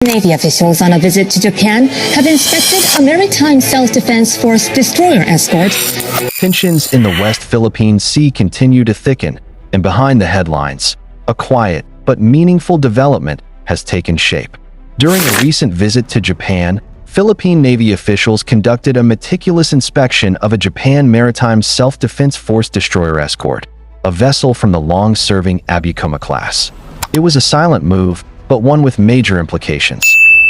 Navy officials on a visit to Japan have inspected a maritime self-defense force destroyer escort. Tensions in the West Philippine Sea continue to thicken, and behind the headlines, a quiet but meaningful development has taken shape. During a recent visit to Japan, Philippine Navy officials conducted a meticulous inspection of a Japan Maritime Self-Defense Force destroyer escort, a vessel from the long-serving Abukuma-Class. It was a silent move, but one with major implications.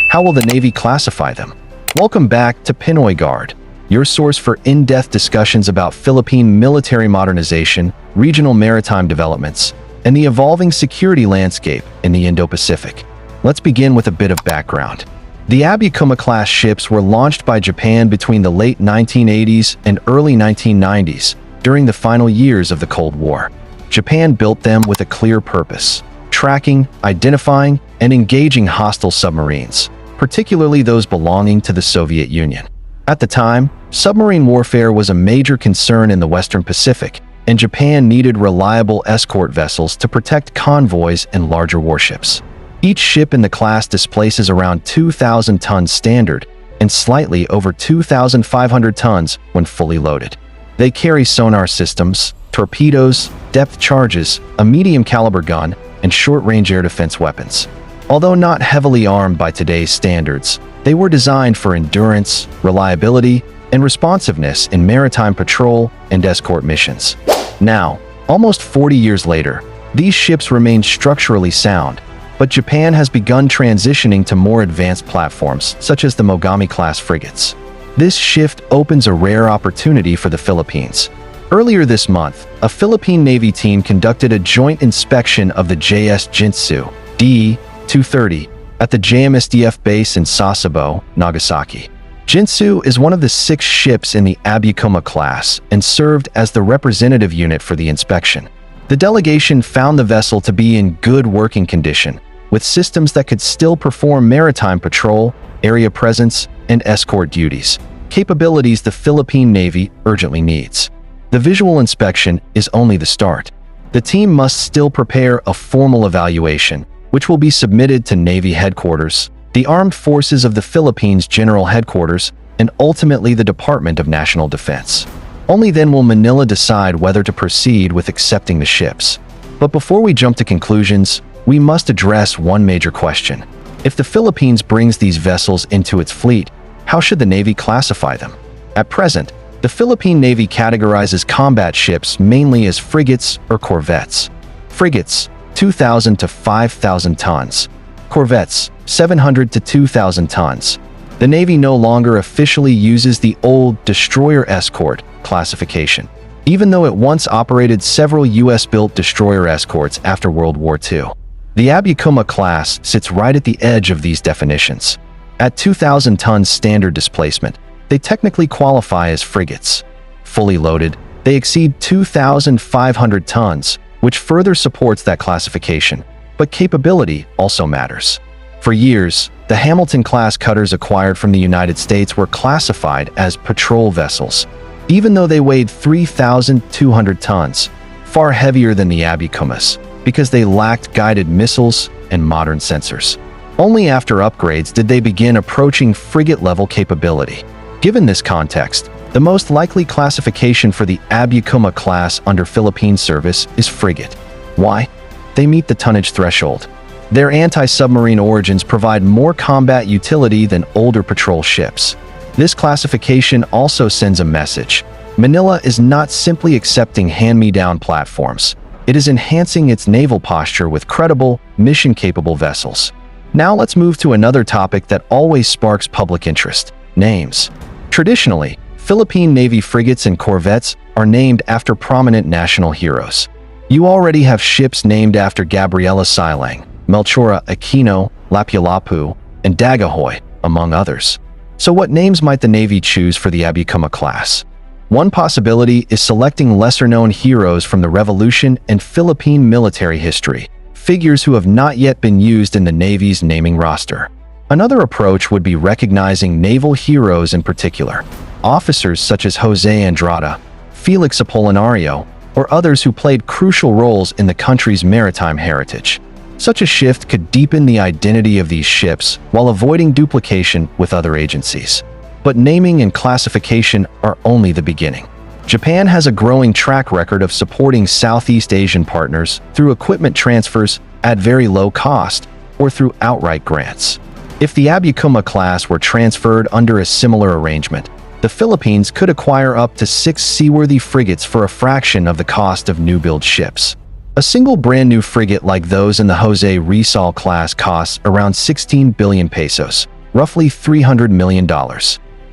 How will the Navy classify them? Welcome back to Pinoy Guard, your source for in-depth discussions about Philippine military modernization, regional maritime developments, and the evolving security landscape in the Indo-Pacific. Let's begin with a bit of background. The Abukuma-Class ships were launched by Japan between the late 1980s and early 1990s, during the final years of the Cold War. Japan built them with a clear purpose: tracking, identifying, and engaging hostile submarines, particularly those belonging to the Soviet Union. At the time, submarine warfare was a major concern in the Western Pacific, and Japan needed reliable escort vessels to protect convoys and larger warships. Each ship in the class displaces around 2,000 tons standard and slightly over 2,500 tons when fully loaded. They carry sonar systems, torpedoes, depth charges, a medium-caliber gun, and short-range air defense weapons. Although not heavily armed by today's standards, they were designed for endurance, reliability, and responsiveness in maritime patrol and escort missions. Now, almost 40 years later, these ships remain structurally sound, but Japan has begun transitioning to more advanced platforms, such as the Mogami-class frigates. This shift opens a rare opportunity for the Philippines. Earlier this month, a Philippine Navy team conducted a joint inspection of the JS Jintsu DE-230 at the JMSDF base in Sasebo, Nagasaki. Jintsu is one of the 6 ships in the Abukuma-Class and served as the representative unit for the inspection. The delegation found the vessel to be in good working condition, with systems that could still perform maritime patrol, area presence, and escort duties, capabilities the Philippine Navy urgently needs. The visual inspection is only the start. The team must still prepare a formal evaluation, which will be submitted to Navy Headquarters, the Armed Forces of the Philippines General Headquarters, and ultimately the Department of National Defense. Only then will Manila decide whether to proceed with accepting the ships. But before we jump to conclusions, we must address one major question. If the Philippines brings these vessels into its fleet, how should the Navy classify them? At present, the Philippine Navy categorizes combat ships mainly as frigates or corvettes. Frigates, 2,000 to 5,000 tons. Corvettes, 700 to 2,000 tons. The Navy no longer officially uses the old destroyer escort classification, even though it once operated several US-built destroyer escorts after World War II. The Abukuma-Class sits right at the edge of these definitions. At 2,000 tons standard displacement, they technically qualify as frigates. Fully loaded, they exceed 2,500 tons, which further supports that classification, but capability also matters. For years, the Hamilton-class cutters acquired from the United States were classified as patrol vessels, even though they weighed 3,200 tons, far heavier than the Abukumas, because they lacked guided missiles and modern sensors. Only after upgrades did they begin approaching frigate-level capability. Given this context, the most likely classification for the Abukuma-Class under Philippine service is frigate. Why? They meet the tonnage threshold. Their anti-submarine origins provide more combat utility than older patrol ships. This classification also sends a message. Manila is not simply accepting hand-me-down platforms. It is enhancing its naval posture with credible, mission-capable vessels. Now let's move to another topic that always sparks public interest: names. Traditionally, Philippine Navy frigates and corvettes are named after prominent national heroes. You already have ships named after Gabriela Silang, Melchora Aquino, Lapu-Lapu, and Dagohoy, among others. So what names might the Navy choose for the Abukuma-Class? One possibility is selecting lesser-known heroes from the Revolution and Philippine military history, figures who have not yet been used in the Navy's naming roster. Another approach would be recognizing naval heroes in particular, officers such as Jose Andrada, Felix Apolinario, or others who played crucial roles in the country's maritime heritage. Such a shift could deepen the identity of these ships while avoiding duplication with other agencies. But naming and classification are only the beginning. Japan has a growing track record of supporting Southeast Asian partners through equipment transfers at very low cost or through outright grants. If the Abukuma-Class were transferred under a similar arrangement, the Philippines could acquire up to 6 seaworthy frigates for a fraction of the cost of new-build ships. A single brand-new frigate like those in the Jose Rizal class costs around 16 billion pesos, roughly $300 million.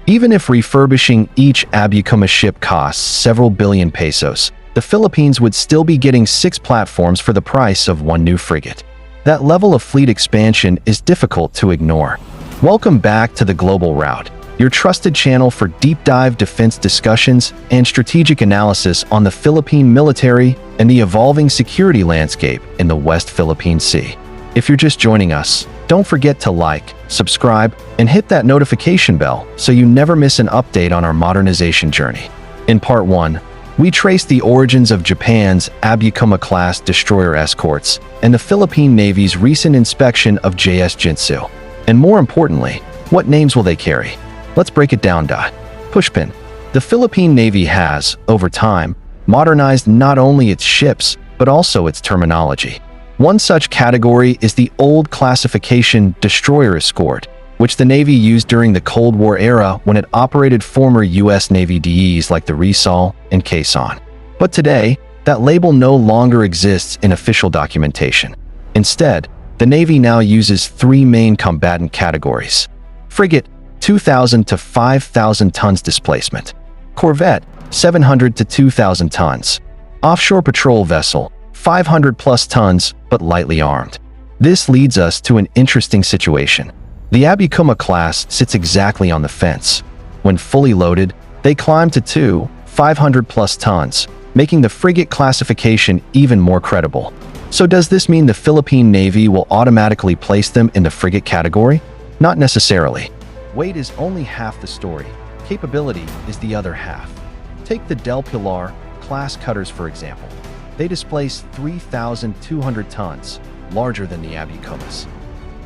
Even if refurbishing each Abukuma ship costs several billion pesos, the Philippines would still be getting 6 platforms for the price of one new frigate. That level of fleet expansion is difficult to ignore. Welcome back to the Global Route, your trusted channel for deep-dive defense discussions and strategic analysis on the Philippine military and the evolving security landscape in the West Philippine Sea. If you're just joining us, don't forget to like, subscribe, and hit that notification bell so you never miss an update on our modernization journey. In Part 1, we trace the origins of Japan's Abukuma-Class destroyer escorts and the Philippine Navy's recent inspection of JS Jintsu. And more importantly, what names will they carry? Let's break it down. Pushpin. The Philippine Navy has, over time, modernized not only its ships, but also its terminology. One such category is the old classification destroyer escort, which the Navy used during the Cold War era when it operated former U.S. Navy DEs like the Rizal and Quezon. But today, that label no longer exists in official documentation. Instead, the Navy now uses 3 main combatant categories. Frigate, 2,000 to 5,000 tons displacement. Corvette, 700 to 2,000 tons. Offshore patrol vessel, 500 plus tons, but lightly armed. This leads us to an interesting situation. The Abukuma-Class sits exactly on the fence. When fully loaded, they climb to 500 plus tons, making the frigate classification even more credible. So does this mean the Philippine Navy will automatically place them in the frigate category? Not necessarily. Weight is only half the story. Capability is the other half. Take the Del Pilar class cutters for example. They displace 3,200 tons, larger than the Abukumas.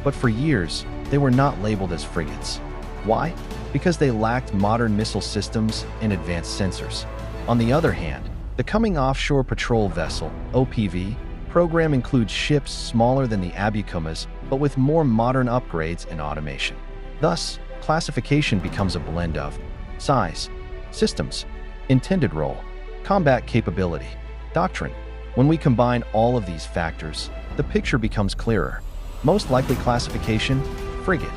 But for years, they were not labeled as frigates. Why? Because they lacked modern missile systems and advanced sensors. On the other hand, the coming Offshore Patrol Vessel, OPV, program includes ships smaller than the Abukumas, but with more modern upgrades and automation. Thus, classification becomes a blend of size, systems, intended role, combat capability, doctrine. When we combine all of these factors, the picture becomes clearer. Most likely classification, frigate.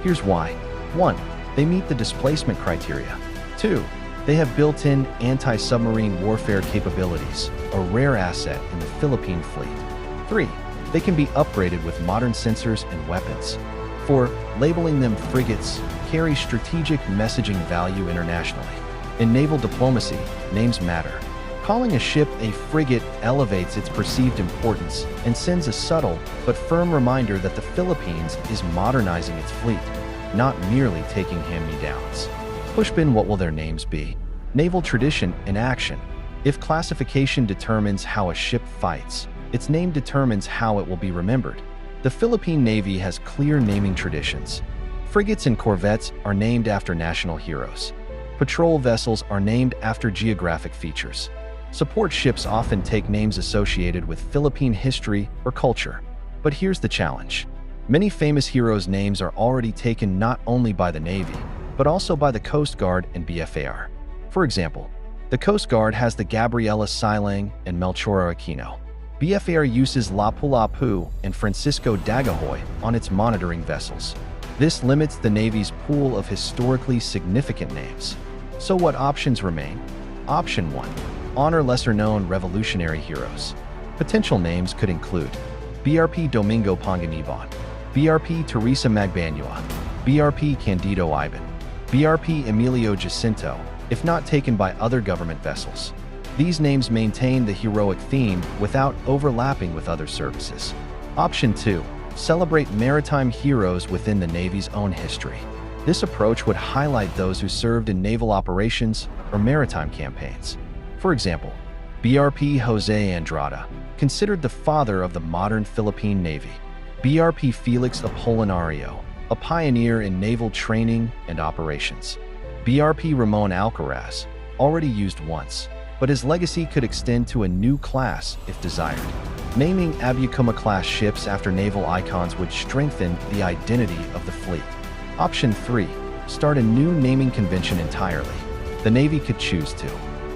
Here's why. 1. They meet the displacement criteria. 2. They have built-in anti-submarine warfare capabilities, a rare asset in the Philippine fleet. 3. They can be upgraded with modern sensors and weapons. 4. Labeling them frigates carries strategic messaging value internationally. In naval diplomacy, names matter. Calling a ship a frigate elevates its perceived importance and sends a subtle but firm reminder that the Philippines is modernizing its fleet, not merely taking hand-me-downs. Pushpin, what will their names be? Naval tradition in action. If classification determines how a ship fights, its name determines how it will be remembered. The Philippine Navy has clear naming traditions. Frigates and corvettes are named after national heroes. Patrol vessels are named after geographic features. Support ships often take names associated with Philippine history or culture. But here's the challenge. Many famous heroes' names are already taken not only by the Navy, but also by the Coast Guard and BFAR. For example, the Coast Guard has the Gabriela Silang and Melchora Aquino. BFAR uses Lapu-Lapu and Francisco Dagohoy on its monitoring vessels. This limits the Navy's pool of historically significant names. So what options remain? Option 1. Honor lesser-known revolutionary heroes. Potential names could include BRP Domingo Panganiban, BRP Teresa Magbanua, BRP Candido Iban, BRP Emilio Jacinto, if not taken by other government vessels. These names maintain the heroic theme without overlapping with other services. Option 2. Celebrate maritime heroes within the Navy's own history. This approach would highlight those who served in naval operations or maritime campaigns. For example, BRP Jose Andrada, considered the father of the modern Philippine Navy. BRP Felix Apolinario, a pioneer in naval training and operations. BRP Ramon Alcaraz, already used once, but his legacy could extend to a new class if desired. Naming Abukuma-Class ships after naval icons would strengthen the identity of the fleet. Option 3. Start a new naming convention entirely. The Navy could choose to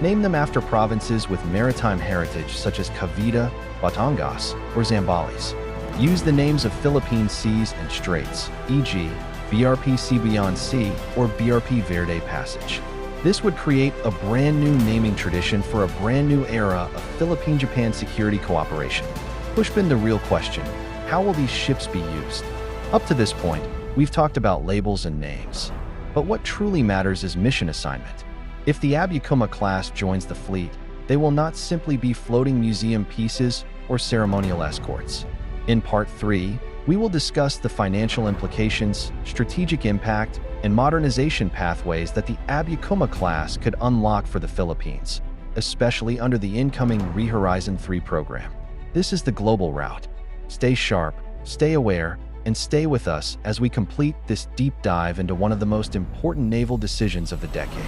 name them after provinces with maritime heritage such as Cavite, Batangas, or Zambales. Use the names of Philippine seas and straits, e.g., BRP Sibuyan Sea or BRP Verde Passage. This would create a brand new naming tradition for a brand new era of Philippine-Japan security cooperation. Pushpin, the real question: how will these ships be used? Up to this point, we've talked about labels and names. But what truly matters is mission assignment. If the Abukuma-Class joins the fleet, they will not simply be floating museum pieces or ceremonial escorts. In Part 3, we will discuss the financial implications, strategic impact, and modernization pathways that the Abukuma-Class could unlock for the Philippines, especially under the incoming Rehorizon 3 program. This is the global route. Stay sharp, stay aware, and stay with us as we complete this deep dive into one of the most important naval decisions of the decade.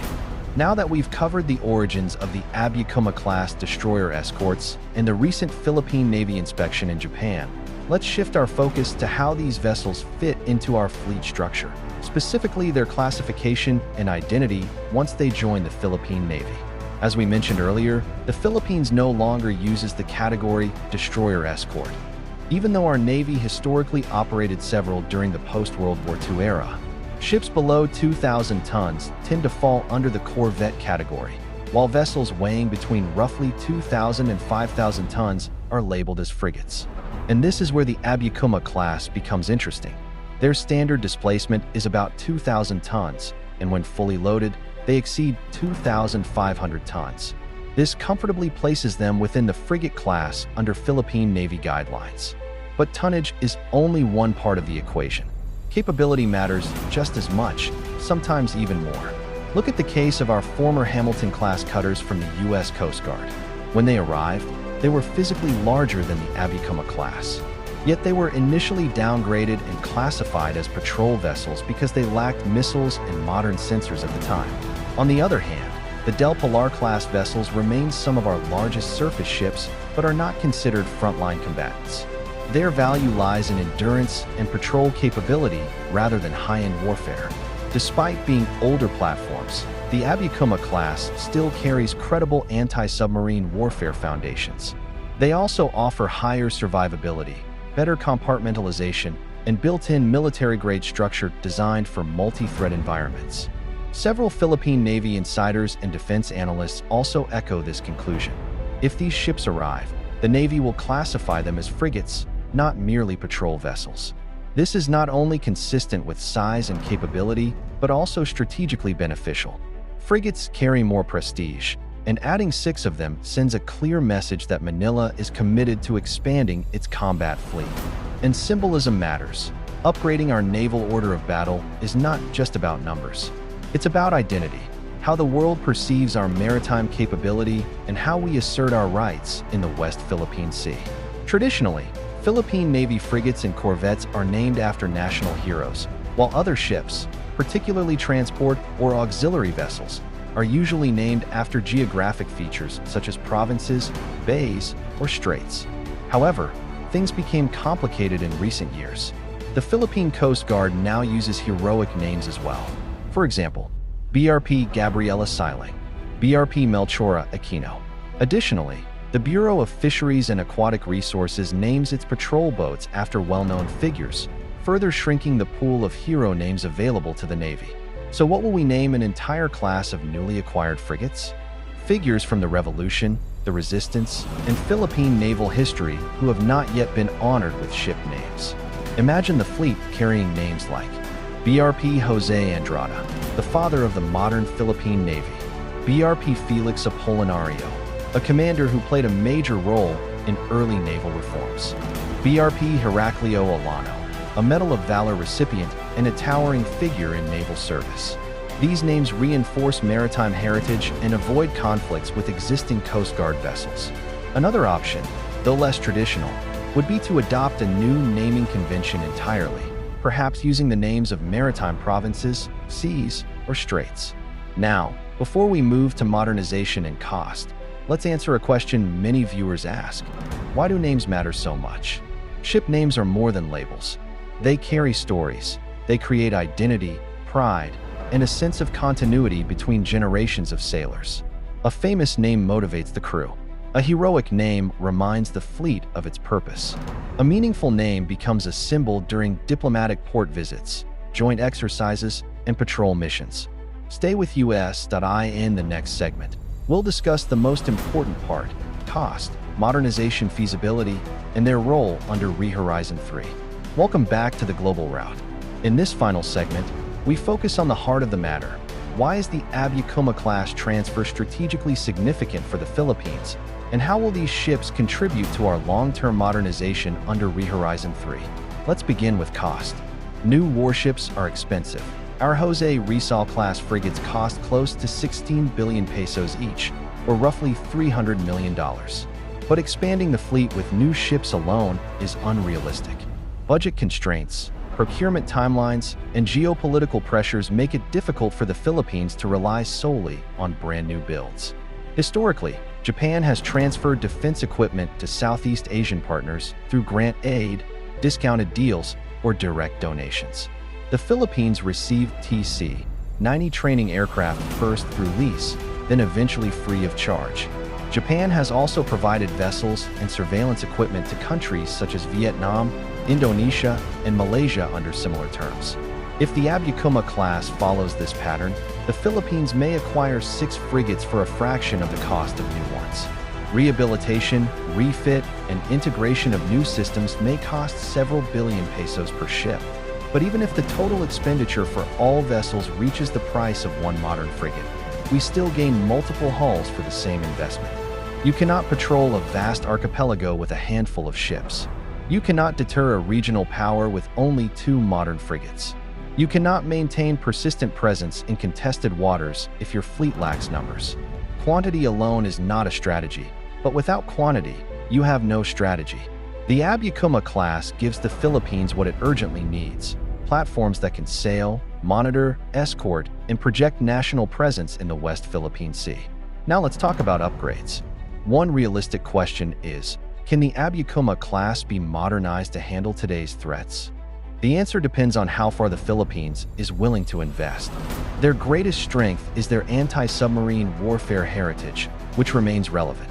Now that we've covered the origins of the Abukuma-Class destroyer escorts and the recent Philippine Navy inspection in Japan, let's shift our focus to how these vessels fit into our fleet structure, specifically their classification and identity once they join the Philippine Navy. As we mentioned earlier, the Philippines no longer uses the category destroyer escort. Even though our Navy historically operated several during the post-World War II era, ships below 2,000 tons tend to fall under the corvette category, while vessels weighing between roughly 2,000 and 5,000 tons are labeled as frigates. And this is where the Abukuma-Class becomes interesting. Their standard displacement is about 2,000 tons, and when fully loaded, they exceed 2,500 tons. This comfortably places them within the frigate class under Philippine Navy guidelines. But tonnage is only one part of the equation. Capability matters just as much, sometimes even more. Look at the case of our former Hamilton-class cutters from the U.S. Coast Guard. When they arrived, they were physically larger than the Abukuma-Class. Yet they were initially downgraded and classified as patrol vessels because they lacked missiles and modern sensors at the time. On the other hand, the Del Pilar-class vessels remain some of our largest surface ships, but are not considered frontline combatants. Their value lies in endurance and patrol capability rather than high-end warfare. Despite being older platforms, the Abukuma-Class still carries credible anti-submarine warfare foundations. They also offer higher survivability, better compartmentalization, and built-in military-grade structure designed for multi-threat environments. Several Philippine Navy insiders and defense analysts also echo this conclusion. If these ships arrive, the Navy will classify them as frigates, not merely patrol vessels. This is not only consistent with size and capability, but also strategically beneficial. Frigates carry more prestige, and adding 6 of them sends a clear message that Manila is committed to expanding its combat fleet. And symbolism matters. Upgrading our naval order of battle is not just about numbers. It's about identity, how the world perceives our maritime capability, and how we assert our rights in the West Philippine Sea. Traditionally, Philippine Navy frigates and corvettes are named after national heroes, while other ships, particularly transport or auxiliary vessels, are usually named after geographic features such as provinces, bays, or straits. However, things became complicated in recent years. The Philippine Coast Guard now uses heroic names as well. For example, BRP Gabriela Siling, BRP Melchora Aquino. Additionally, the Bureau of Fisheries and Aquatic Resources names its patrol boats after well-known figures, further shrinking the pool of hero names available to the Navy. So what will we name an entire class of newly acquired frigates? Figures from the Revolution, the Resistance, and Philippine naval history who have not yet been honored with ship names. Imagine the fleet carrying names like BRP Jose Andrada, the father of the modern Philippine Navy; BRP Felix Apolinario, a commander who played a major role in early naval reforms; BRP Heraclio Olano, a Medal of Valor recipient and a towering figure in naval service; These names reinforce maritime heritage and avoid conflicts with existing Coast Guard vessels. Another option, though less traditional, would be to adopt a new naming convention entirely, perhaps using the names of maritime provinces, seas, or straits. Now, before we move to modernization and cost, let's answer a question many viewers ask. Why do names matter so much? Ship names are more than labels. They carry stories. They create identity, pride, and a sense of continuity between generations of sailors. A famous name motivates the crew. A heroic name reminds the fleet of its purpose. A meaningful name becomes a symbol during diplomatic port visits, joint exercises, and patrol missions. Stay with US.I in the next segment. We'll discuss the most important part, cost, modernization feasibility, and their role under Rehorizon 3. Welcome back to the Global Route. In this final segment, we focus on the heart of the matter. Why is the Abukuma-Class transfer strategically significant for the Philippines? And how will these ships contribute to our long-term modernization under Rehorizon 3? Let's begin with cost. New warships are expensive. Our Jose Rizal-class frigates cost close to 16 billion pesos each, or roughly $300 million. But expanding the fleet with new ships alone is unrealistic. Budget constraints, procurement timelines, and geopolitical pressures make it difficult for the Philippines to rely solely on brand new builds. Historically, Japan has transferred defense equipment to Southeast Asian partners through grant aid, discounted deals, or direct donations. The Philippines received TC-90 training aircraft first through lease, then eventually free of charge. Japan has also provided vessels and surveillance equipment to countries such as Vietnam, Indonesia, and Malaysia under similar terms. If the Abukuma-Class follows this pattern, the Philippines may acquire 6 frigates for a fraction of the cost of new ones. Rehabilitation, refit, and integration of new systems may cost several billion pesos per ship. But even if the total expenditure for all vessels reaches the price of one modern frigate, we still gain multiple hulls for the same investment. You cannot patrol a vast archipelago with a handful of ships. You cannot deter a regional power with only 2 modern frigates. You cannot maintain persistent presence in contested waters if your fleet lacks numbers. Quantity alone is not a strategy, but without quantity, you have no strategy. The Abukuma-Class gives the Philippines what it urgently needs: platforms that can sail, monitor, escort, and project national presence in the West Philippine Sea. Now let's talk about upgrades. One realistic question is, can the Abukuma-Class be modernized to handle today's threats? The answer depends on how far the Philippines is willing to invest. Their greatest strength is their anti-submarine warfare heritage, which remains relevant.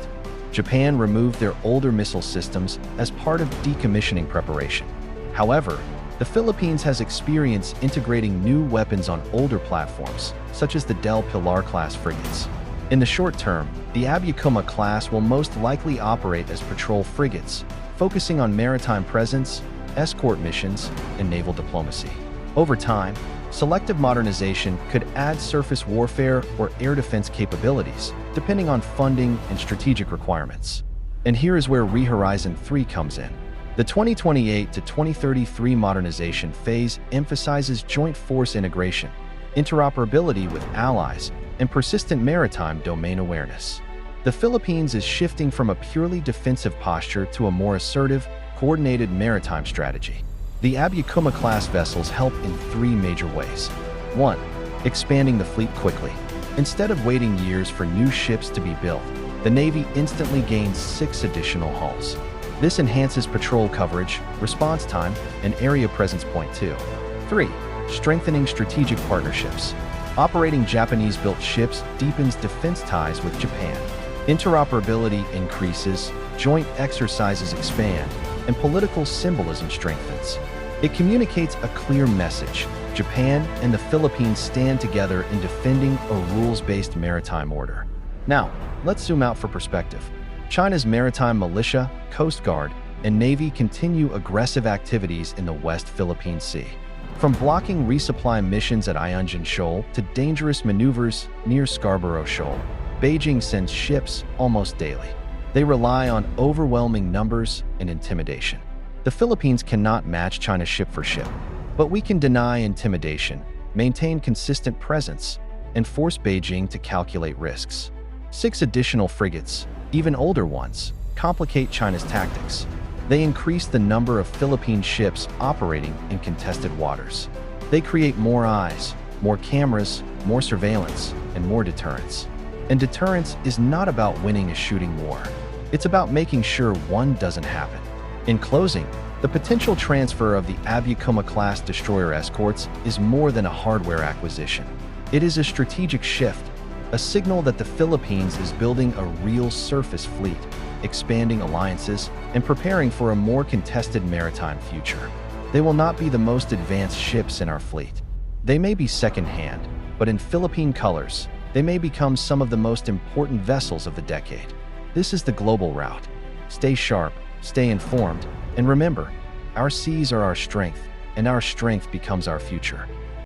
Japan removed their older missile systems as part of decommissioning preparation. However, the Philippines has experience integrating new weapons on older platforms, such as the Del Pilar-class frigates. In the short term, the Abukuma-Class will most likely operate as patrol frigates, focusing on maritime presence, escort missions, and naval diplomacy. Over time, selective modernization could add surface warfare or air defense capabilities, depending on funding and strategic requirements. And here is where Rehorizon 3 comes in. The 2028 to 2033 modernization phase emphasizes joint force integration, interoperability with allies, and persistent maritime domain awareness. The Philippines is shifting from a purely defensive posture to a more assertive, coordinated maritime strategy. The Abukuma-class vessels help in 3 major ways. 1. Expanding the fleet quickly. Instead of waiting years for new ships to be built, the Navy instantly gains 6 additional hulls. This enhances patrol coverage, response time, and area presence. Point 2. 3. Strengthening strategic partnerships. Operating Japanese-built ships deepens defense ties with Japan. Interoperability increases, joint exercises expand, and political symbolism strengthens. It communicates a clear message: Japan and the Philippines stand together in defending a rules-based maritime order. Now, let's zoom out for perspective. China's maritime militia, Coast Guard, and Navy continue aggressive activities in the West Philippine Sea. From blocking resupply missions at Ayungin Shoal to dangerous maneuvers near Scarborough Shoal, Beijing sends ships almost daily. They rely on overwhelming numbers and intimidation. The Philippines cannot match China ship for ship, but we can deny intimidation, maintain consistent presence, and force Beijing to calculate risks. 6 additional frigates, even older ones, complicate China's tactics. They increase the number of Philippine ships operating in contested waters. They create more eyes, more cameras, more surveillance, and more deterrence. And deterrence is not about winning a shooting war. It's about making sure one doesn't happen. In closing, the potential transfer of the Abukuma-Class destroyer escorts is more than a hardware acquisition. It is a strategic shift, a signal that the Philippines is building a real surface fleet, expanding alliances, and preparing for a more contested maritime future. They will not be the most advanced ships in our fleet. They may be second-hand, but in Philippine colors, they may become some of the most important vessels of the decade. This is the global route. Stay sharp, stay informed, and remember, our seas are our strength, and our strength becomes our future.